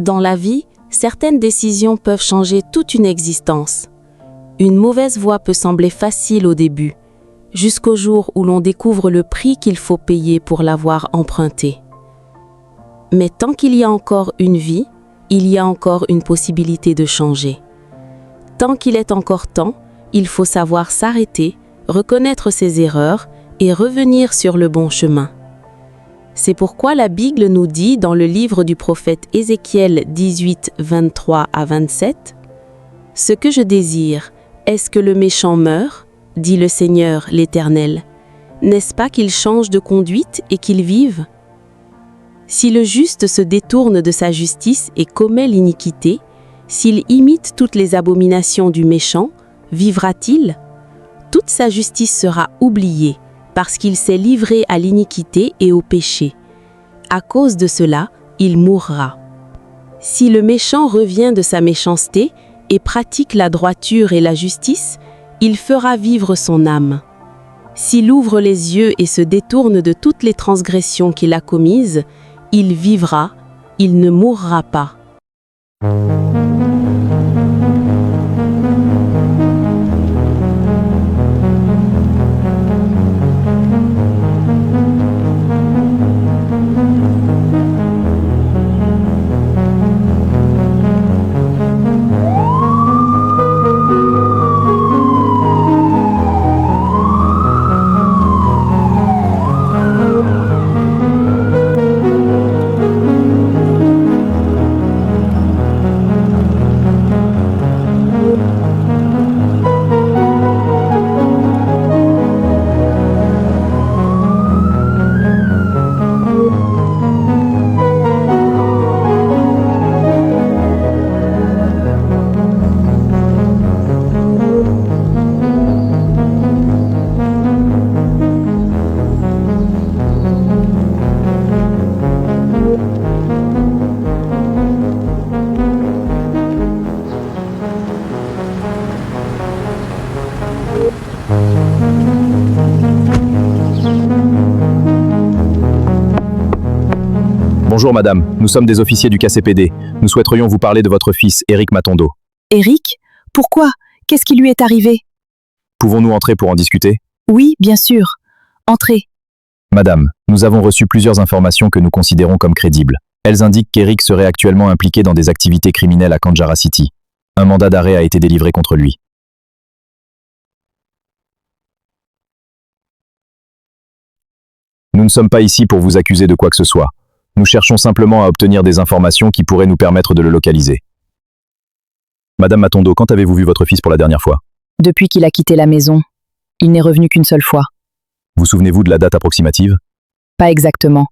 Dans la vie, certaines décisions peuvent changer toute une existence. Une mauvaise voie peut sembler facile au début, jusqu'au jour où l'on découvre le prix qu'il faut payer pour l'avoir empruntée. Mais tant qu'il y a encore une vie, il y a encore une possibilité de changer. Tant qu'il est encore temps, il faut savoir s'arrêter, reconnaître ses erreurs et revenir sur le bon chemin. C'est pourquoi la Bible nous dit dans le livre du prophète Ézéchiel 18, 23 à 27, « Ce que je désire, est-ce que le méchant meure, dit le Seigneur l'Éternel. N'est-ce pas qu'il change de conduite et qu'il vive? Si le juste se détourne de sa justice et commet l'iniquité, s'il imite toutes les abominations du méchant, vivra-t-il? Toute sa justice sera oubliée, parce qu'il s'est livré à l'iniquité et au péché. À cause de cela, il mourra. Si le méchant revient de sa méchanceté et pratique la droiture et la justice, il fera vivre son âme. S'il ouvre les yeux et se détourne de toutes les transgressions qu'il a commises, il vivra, il ne mourra pas. Bonjour madame, nous sommes des officiers du KCPD. Nous souhaiterions vous parler de votre fils, Éric Matondo. Éric? Pourquoi? Qu'est-ce qui lui est arrivé? Pouvons-nous entrer pour en discuter? Oui, bien sûr. Entrez. Madame, nous avons reçu plusieurs informations que nous considérons comme crédibles. Elles indiquent qu'Éric serait actuellement impliqué dans des activités criminelles à Kanjara City. Un mandat d'arrêt a été délivré contre lui. Nous ne sommes pas ici pour vous accuser de quoi que ce soit. Nous cherchons simplement à obtenir des informations qui pourraient nous permettre de le localiser. Madame Matondo, quand avez-vous vu votre fils pour la dernière fois? Depuis qu'il a quitté la maison, il n'est revenu qu'une seule fois. Vous souvenez-vous de la date approximative? Pas exactement.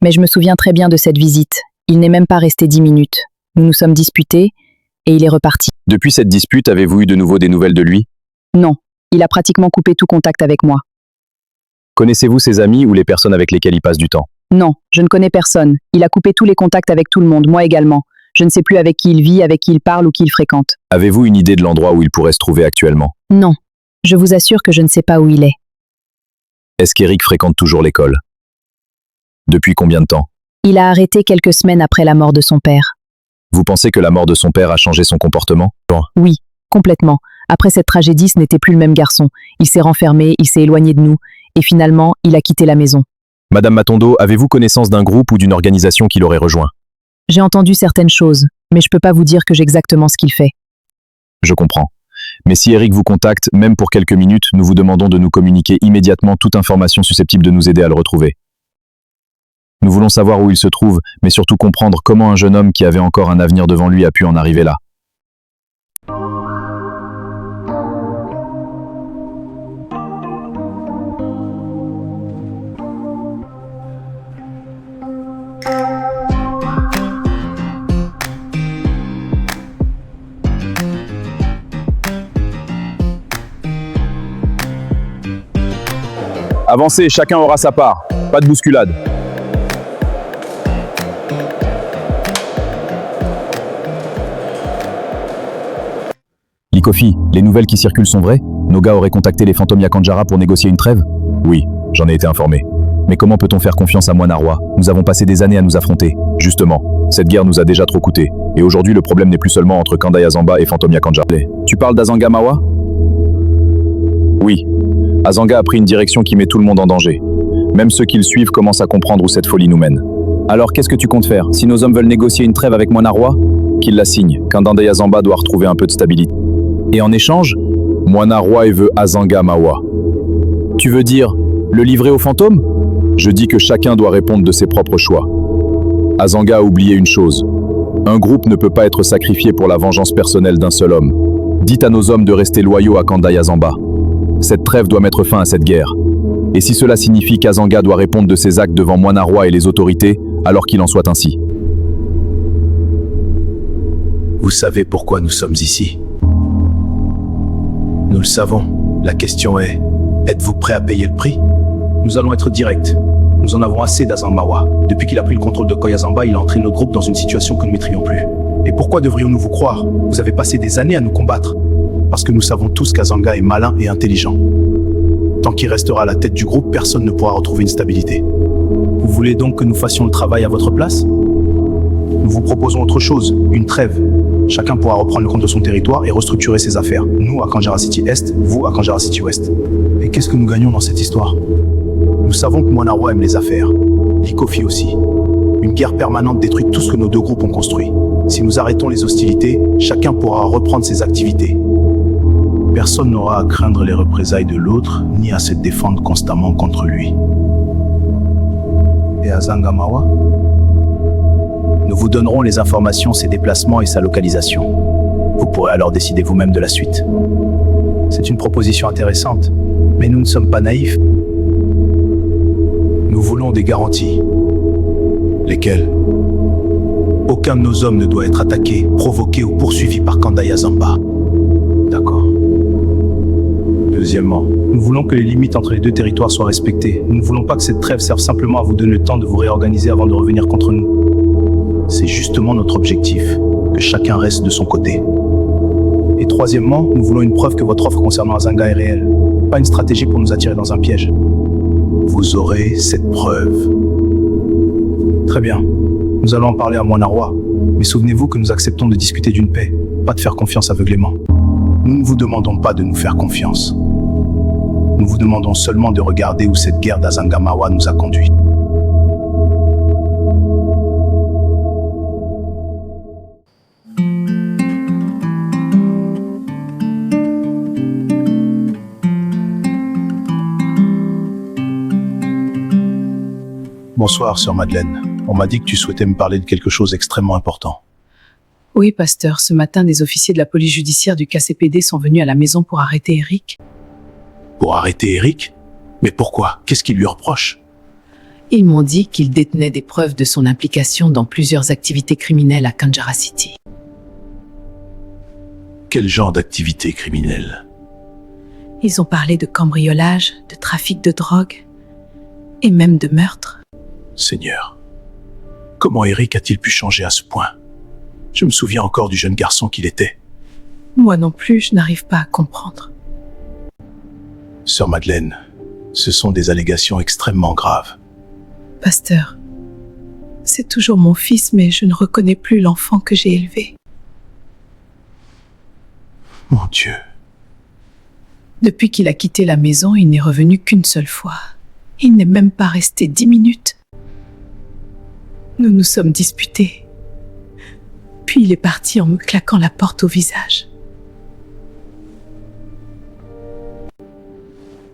Mais je me souviens très bien de cette visite. Il n'est même pas resté 10 minutes. Nous nous sommes disputés et il est reparti. Depuis cette dispute, avez-vous eu de nouveau des nouvelles de lui? Non, il a pratiquement coupé tout contact avec moi. Connaissez-vous ses amis ou les personnes avec lesquelles il passe du temps? Non, je ne connais personne. Il a coupé tous les contacts avec tout le monde, moi également. Je ne sais plus avec qui il vit, avec qui il parle ou qui il fréquente. Avez-vous une idée de l'endroit où il pourrait se trouver actuellement? Non, je vous assure que je ne sais pas où il est. Est-ce qu'Éric fréquente toujours l'école? Depuis combien de temps? Il a arrêté quelques semaines après la mort de son père. Vous pensez que la mort de son père a changé son comportement? Oui, complètement. Après cette tragédie, ce n'était plus le même garçon. Il s'est renfermé, il s'est éloigné de nous, et finalement, il a quitté la maison. Madame Matondo, avez-vous connaissance d'un groupe ou d'une organisation qui l'aurait rejoint? J'ai entendu certaines choses, mais je peux pas vous dire que j'ai exactement ce qu'il fait. Je comprends. Mais si Éric vous contacte, même pour quelques minutes, nous vous demandons de nous communiquer immédiatement toute information susceptible de nous aider à le retrouver. Nous voulons savoir où il se trouve, mais surtout comprendre comment un jeune homme qui avait encore un avenir devant lui a pu en arriver là. Avancez, chacun aura sa part. Pas de bousculade. Likofi, les nouvelles qui circulent sont vraies? Nos gars auraient contacté les Fantomia Kanjara pour négocier une trêve? Oui, j'en ai été informé. Mais comment peut-on faire confiance à Moine Roi? Nous avons passé des années à nous affronter. Justement, cette guerre nous a déjà trop coûté. Et aujourd'hui, le problème n'est plus seulement entre Kandai Azamba et Fantomia Kanjale. Tu parles d'Azanga Mawa? Oui. Azanga a pris une direction qui met tout le monde en danger. Même ceux qui le suivent commencent à comprendre où cette folie nous mène. Alors qu'est-ce que tu comptes faire? Si nos hommes veulent négocier une trêve avec Moine Roi, qu'ils la signent. Kandai Azamba doit retrouver un peu de stabilité. Et en échange, Moine Roi veut Azanga Mawa. Tu veux dire le livrer aux fantômes? Je dis que chacun doit répondre de ses propres choix. Azanga a oublié une chose. Un groupe ne peut pas être sacrifié pour la vengeance personnelle d'un seul homme. Dites à nos hommes de rester loyaux à Kandai Azamba. Cette trêve doit mettre fin à cette guerre. Et si cela signifie qu'Azanga doit répondre de ses actes devant Moine Roi et les autorités, alors qu'il en soit ainsi. Vous savez pourquoi nous sommes ici? Nous le savons. La question est, êtes-vous prêt à payer le prix? Nous allons être directs. Nous en avons assez d'Azamawa. Depuis qu'il a pris le contrôle de Koyazamba, il a entraîné notre groupe dans une situation que nous ne maîtrions plus. Et pourquoi devrions-nous vous croire? Vous avez passé des années à nous combattre. Parce que nous savons tous qu'Azanga est malin et intelligent. Tant qu'il restera à la tête du groupe, personne ne pourra retrouver une stabilité. Vous voulez donc que nous fassions le travail à votre place? Nous vous proposons autre chose, une trêve. Chacun pourra reprendre le compte de son territoire et restructurer ses affaires. Nous à Kanjara City Est, vous à Kanjara City Ouest. Et qu'est-ce que nous gagnons dans cette histoire? Nous savons que Moine Roi aime les affaires. Likofi aussi. Une guerre permanente détruit tout ce que nos deux groupes ont construit. Si nous arrêtons les hostilités, chacun pourra reprendre ses activités. Personne n'aura à craindre les représailles de l'autre, ni à se défendre constamment contre lui. Et Azanga Mawa? Nous vous donnerons les informations, ses déplacements et sa localisation. Vous pourrez alors décider vous-même de la suite. C'est une proposition intéressante, mais nous ne sommes pas naïfs. Nous voulons des garanties. Lesquelles? Aucun de nos hommes ne doit être attaqué, provoqué ou poursuivi par Kandai Azamba. D'accord. Deuxièmement, nous voulons que les limites entre les deux territoires soient respectées. Nous ne voulons pas que cette trêve serve simplement à vous donner le temps de vous réorganiser avant de revenir contre nous. C'est justement notre objectif, que chacun reste de son côté. Et troisièmement, nous voulons une preuve que votre offre concernant Azanga est réelle, pas une stratégie pour nous attirer dans un piège. Vous aurez cette preuve. Très bien, nous allons en parler à Moine Roi, mais souvenez-vous que nous acceptons de discuter d'une paix, pas de faire confiance aveuglément. Nous ne vous demandons pas de nous faire confiance. Nous vous demandons seulement de regarder où cette guerre d'Azanga Mawa nous a conduits. Bonsoir, sœur Madeleine. On m'a dit que tu souhaitais me parler de quelque chose d'extrêmement important. Oui, pasteur, ce matin, des officiers de la police judiciaire du KCPD sont venus à la maison pour arrêter Eric. Pour arrêter Eric? Mais pourquoi? Qu'est-ce qu'il lui reproche? Ils m'ont dit qu'il détenait des preuves de son implication dans plusieurs activités criminelles à Kanjara City. Quel genre d'activité criminelle? Ils ont parlé de cambriolage, de trafic de drogue et même de meurtre. Seigneur, comment Eric a-t-il pu changer à ce point? Je me souviens encore du jeune garçon qu'il était. Moi non plus, je n'arrive pas à comprendre. Sœur Madeleine, ce sont des allégations extrêmement graves. Pasteur, c'est toujours mon fils, mais je ne reconnais plus l'enfant que j'ai élevé. Mon Dieu. Depuis qu'il a quitté la maison, il n'est revenu qu'une seule fois. Il n'est même pas resté 10 minutes. Nous nous sommes disputés. Puis il est parti en me claquant la porte au visage.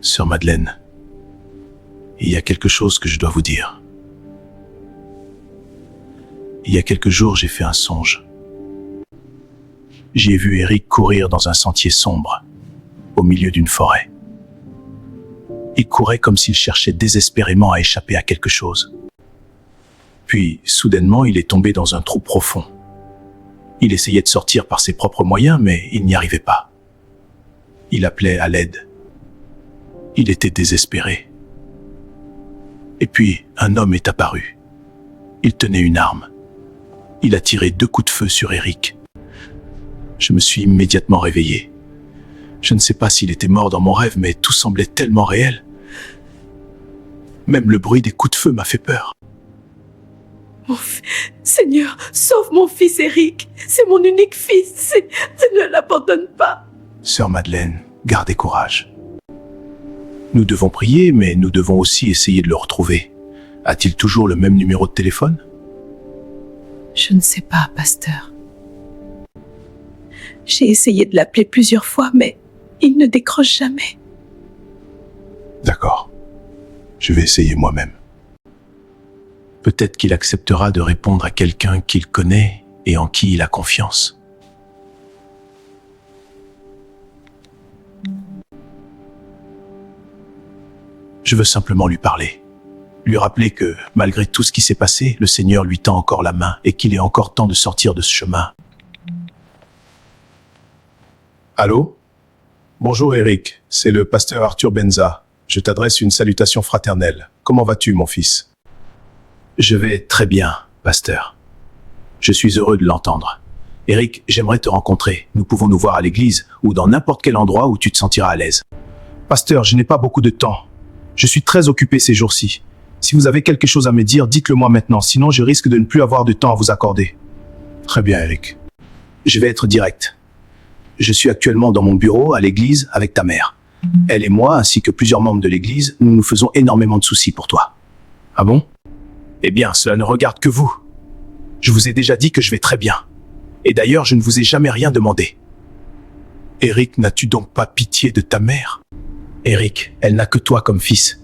Sœur Madeleine, il y a quelque chose que je dois vous dire. Il y a quelques jours, j'ai fait un songe. J'ai vu Eric courir dans un sentier sombre, au milieu d'une forêt. Il courait comme s'il cherchait désespérément à échapper à quelque chose. Puis, soudainement, il est tombé dans un trou profond. Il essayait de sortir par ses propres moyens, mais il n'y arrivait pas. Il appelait à l'aide. Il était désespéré. Et puis, un homme est apparu. Il tenait une arme. Il a tiré 2 coups de feu sur Eric. Je me suis immédiatement réveillé. Je ne sais pas s'il était mort dans mon rêve, mais tout semblait tellement réel. Même le bruit des coups de feu m'a fait peur. Seigneur, sauve mon fils Eric. C'est mon unique fils. Ne l'abandonne pas. Sœur Madeleine, gardez courage. Nous devons prier, mais nous devons aussi essayer de le retrouver. A-t-il toujours le même numéro de téléphone? Je ne sais pas, pasteur. J'ai essayé de l'appeler plusieurs fois, mais il ne décroche jamais. D'accord. Je vais essayer moi-même. Peut-être qu'il acceptera de répondre à quelqu'un qu'il connaît et en qui il a confiance. Je veux simplement lui parler. Lui rappeler que, malgré tout ce qui s'est passé, le Seigneur lui tend encore la main et qu'il est encore temps de sortir de ce chemin. Allô? Bonjour Eric, c'est le pasteur Arthur Benza. Je t'adresse une salutation fraternelle. Comment vas-tu, mon fils? Je vais très bien, pasteur. Je suis heureux de l'entendre. Eric, j'aimerais te rencontrer. Nous pouvons nous voir à l'église ou dans n'importe quel endroit où tu te sentiras à l'aise. Pasteur, je n'ai pas beaucoup de temps. Je suis très occupé ces jours-ci. Si vous avez quelque chose à me dire, dites-le moi maintenant, sinon je risque de ne plus avoir de temps à vous accorder. Très bien, Eric. Je vais être direct. Je suis actuellement dans mon bureau à l'église avec ta mère. Elle et moi, ainsi que plusieurs membres de l'église, nous nous faisons énormément de soucis pour toi. Ah bon? Eh bien, cela ne regarde que vous. Je vous ai déjà dit que je vais très bien. Et d'ailleurs, je ne vous ai jamais rien demandé. Eric, n'as-tu donc pas pitié de ta mère? Eric, elle n'a que toi comme fils.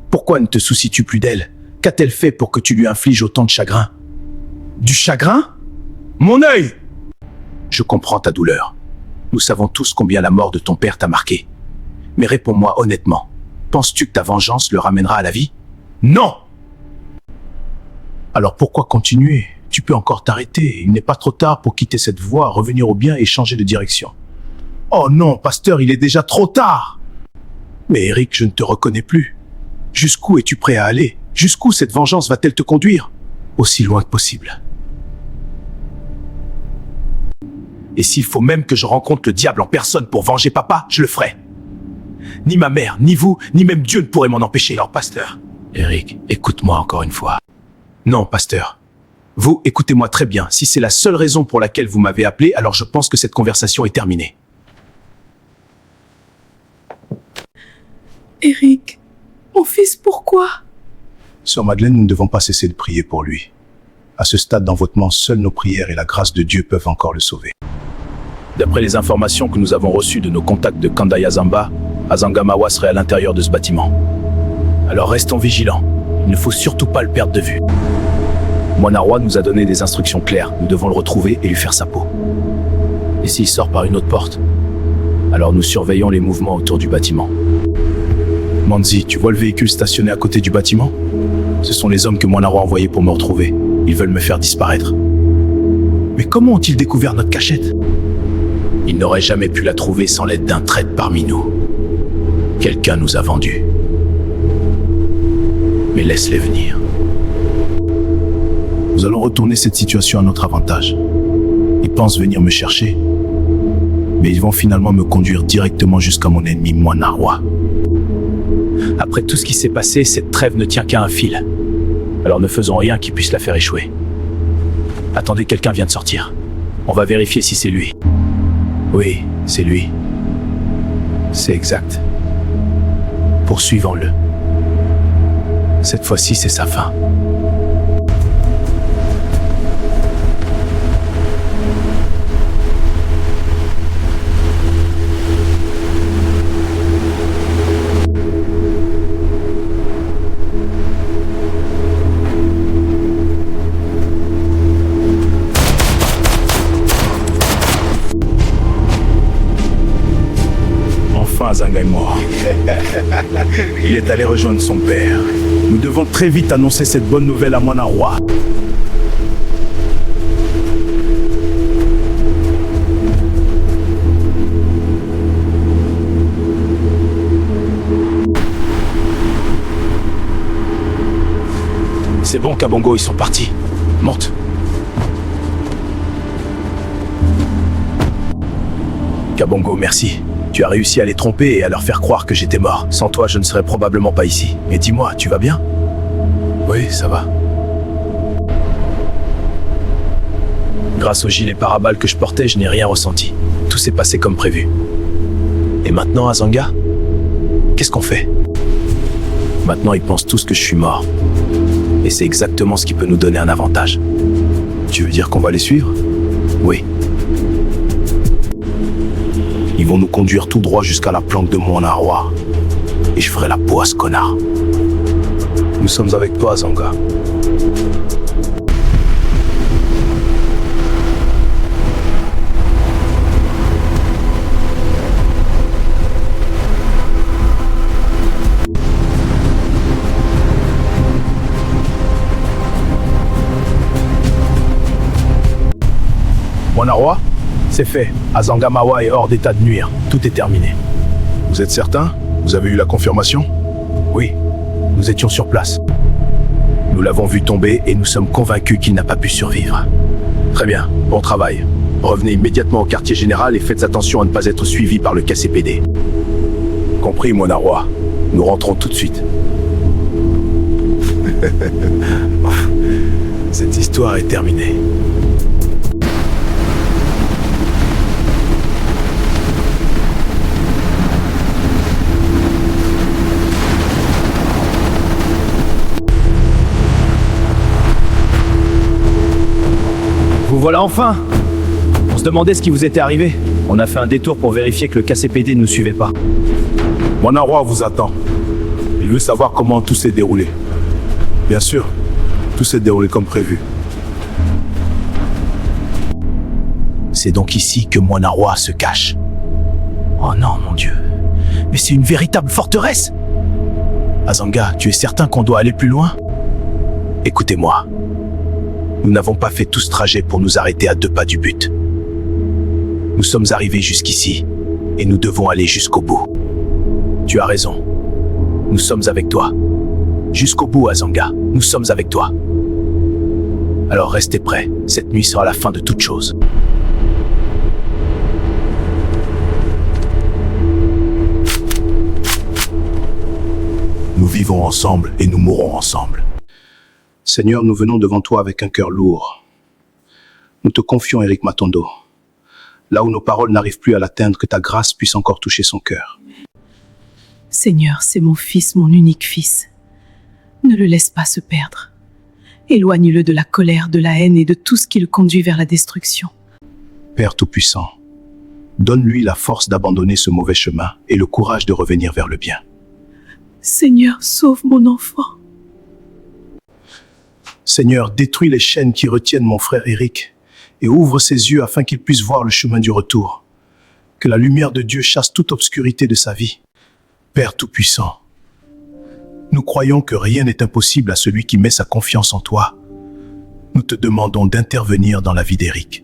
Pourquoi ne te soucies-tu plus d'elle? Qu'a-t-elle fait pour que tu lui infliges autant de chagrin? Du chagrin? Mon œil! Je comprends ta douleur. Nous savons tous combien la mort de ton père t'a marqué. Mais réponds-moi honnêtement. Penses-tu que ta vengeance le ramènera à la vie? Non! Alors pourquoi continuer? Tu peux encore t'arrêter. Il n'est pas trop tard pour quitter cette voie, revenir au bien et changer de direction. Oh non, pasteur, il est déjà trop tard! Mais Eric, je ne te reconnais plus. Jusqu'où es-tu prêt à aller? Jusqu'où cette vengeance va-t-elle te conduire? Aussi loin que possible. Et s'il faut même que je rencontre le diable en personne pour venger papa, je le ferai. Ni ma mère, ni vous, ni même Dieu ne pourraient m'en empêcher. Alors, pasteur, Eric, écoute-moi encore une fois. Non, pasteur. Vous, écoutez-moi très bien. Si c'est la seule raison pour laquelle vous m'avez appelé, alors je pense que cette conversation est terminée. Eric, mon fils, pourquoi? Sœur Madeleine, nous ne devons pas cesser de prier pour lui. À ce stade d'envoûtement, seules nos prières et la grâce de Dieu peuvent encore le sauver. D'après les informations que nous avons reçues de nos contacts de Kandaya Zamba, Azangamawa serait à l'intérieur de ce bâtiment. Alors restons vigilants. Il ne faut surtout pas le perdre de vue. Moinarwa nous a donné des instructions claires. Nous devons le retrouver et lui faire sa peau. Et s'il sort par une autre porte? Alors nous surveillons les mouvements autour du bâtiment. Manzi, tu vois le véhicule stationné à côté du bâtiment? Ce sont les hommes que Moinarwa a envoyés pour me retrouver. Ils veulent me faire disparaître. Mais comment ont-ils découvert notre cachette? Ils n'auraient jamais pu la trouver sans l'aide d'un traître parmi nous. Quelqu'un nous a vendus. Mais laisse-les venir. Nous allons retourner cette situation à notre avantage. Ils pensent venir me chercher, mais ils vont finalement me conduire directement jusqu'à mon ennemi Moinarwa. Après tout ce qui s'est passé, cette trêve ne tient qu'à un fil. Alors ne faisons rien qui puisse la faire échouer. Attendez, quelqu'un vient de sortir. On va vérifier si c'est lui. Oui, c'est lui. C'est exact. Poursuivons-le. Cette fois-ci, c'est sa fin. Zanga est mort. Il est allé rejoindre son père. Nous devons très vite annoncer cette bonne nouvelle à Moinarwa. C'est bon, Kabongo, ils sont partis. Monte. Kabongo, merci. Tu as réussi à les tromper et à leur faire croire que j'étais mort. Sans toi, je ne serais probablement pas ici. Mais dis-moi, tu vas bien? Oui, ça va. Grâce au gilet pare-balles que je portais, je n'ai rien ressenti. Tout s'est passé comme prévu. Et maintenant, Azanga? Qu'est-ce qu'on fait? Maintenant, ils pensent tous que je suis mort. Et c'est exactement ce qui peut nous donner un avantage. Tu veux dire qu'on va les suivre? Oui. Ils vont nous conduire tout droit jusqu'à la planque de Mwanarwa. Et je ferai la peau à ce connard. Nous sommes avec toi, Azanga. Mwanarwa, c'est fait. Azanga Mawa est hors d'état de nuire. Tout est terminé. Vous êtes certain? Vous avez eu la confirmation? Oui, nous étions sur place. Nous l'avons vu tomber et nous sommes convaincus qu'il n'a pas pu survivre. Très bien, bon travail. Revenez immédiatement au quartier général et faites attention à ne pas être suivi par le KCPD. Compris, Mwanarwa. Nous rentrons tout de suite. Cette histoire est terminée. Vous voilà enfin! On se demandait ce qui vous était arrivé. On a fait un détour pour vérifier que le KCPD ne nous suivait pas. Mwanarwa vous attend. Il veut savoir comment tout s'est déroulé. Bien sûr, tout s'est déroulé comme prévu. C'est donc ici que Mwanarwa se cache. Oh non, mon Dieu. Mais c'est une véritable forteresse! Azanga, tu es certain qu'on doit aller plus loin? Écoutez-moi. Nous n'avons pas fait tout ce trajet pour nous arrêter à 2 pas du but. Nous sommes arrivés jusqu'ici et nous devons aller jusqu'au bout. Tu as raison. Nous sommes avec toi. Jusqu'au bout, Azanga. Nous sommes avec toi. Alors restez prêts. Cette nuit sera la fin de toute chose. Nous vivons ensemble et nous mourrons ensemble. Seigneur, nous venons devant toi avec un cœur lourd. Nous te confions Eric Matondo. Là où nos paroles n'arrivent plus à l'atteindre, que ta grâce puisse encore toucher son cœur. Seigneur, c'est mon fils, mon unique fils. Ne le laisse pas se perdre. Éloigne-le de la colère, de la haine et de tout ce qui le conduit vers la destruction. Père Tout-Puissant, donne-lui la force d'abandonner ce mauvais chemin et le courage de revenir vers le bien. Seigneur, sauve mon enfant. Seigneur, détruis les chaînes qui retiennent mon frère Eric et ouvre ses yeux afin qu'il puisse voir le chemin du retour. Que la lumière de Dieu chasse toute obscurité de sa vie. Père Tout-Puissant, nous croyons que rien n'est impossible à celui qui met sa confiance en toi. Nous te demandons d'intervenir dans la vie d'Eric.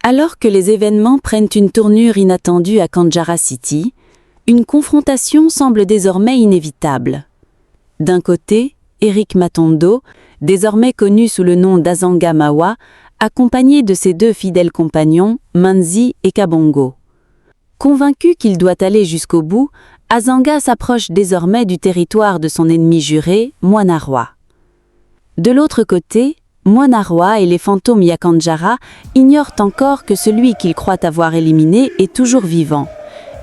Alors que les événements prennent une tournure inattendue à Kanjara City, une confrontation semble désormais inévitable. D'un côté, Eric Matondo, désormais connu sous le nom d'Azanga Mawa, accompagné de ses 2 fidèles compagnons, Manzi et Kabongo. Convaincu qu'il doit aller jusqu'au bout, Azanga s'approche désormais du territoire de son ennemi juré, Mwanarwa. De l'autre côté, Mwanarwa et les fantômes Yakanjara ignorent encore que celui qu'ils croient avoir éliminé est toujours vivant,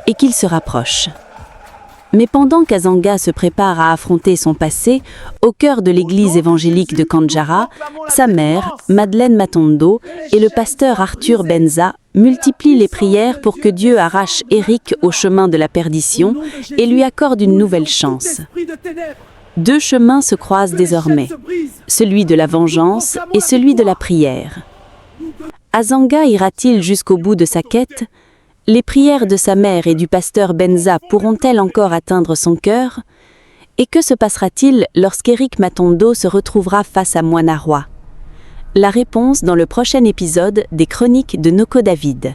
et qu'ils se rapprochent. Mais pendant qu'Azanga se prépare à affronter son passé, au cœur de l'église évangélique de Kanjara, sa mère, Madeleine Matondo, et le pasteur Arthur Benza multiplient les prières pour que Dieu arrache Eric au chemin de la perdition et lui accorde une nouvelle chance. 2 chemins se croisent désormais, celui de la vengeance et celui de la prière. Azanga ira-t-il jusqu'au bout de sa quête ? Les prières de sa mère et du pasteur Benza pourront-elles encore atteindre son cœur? Et que se passera-t-il lorsqu'Eric Matondo se retrouvera face à Mwanarwa? La réponse dans le prochain épisode des Chroniques de Noko David.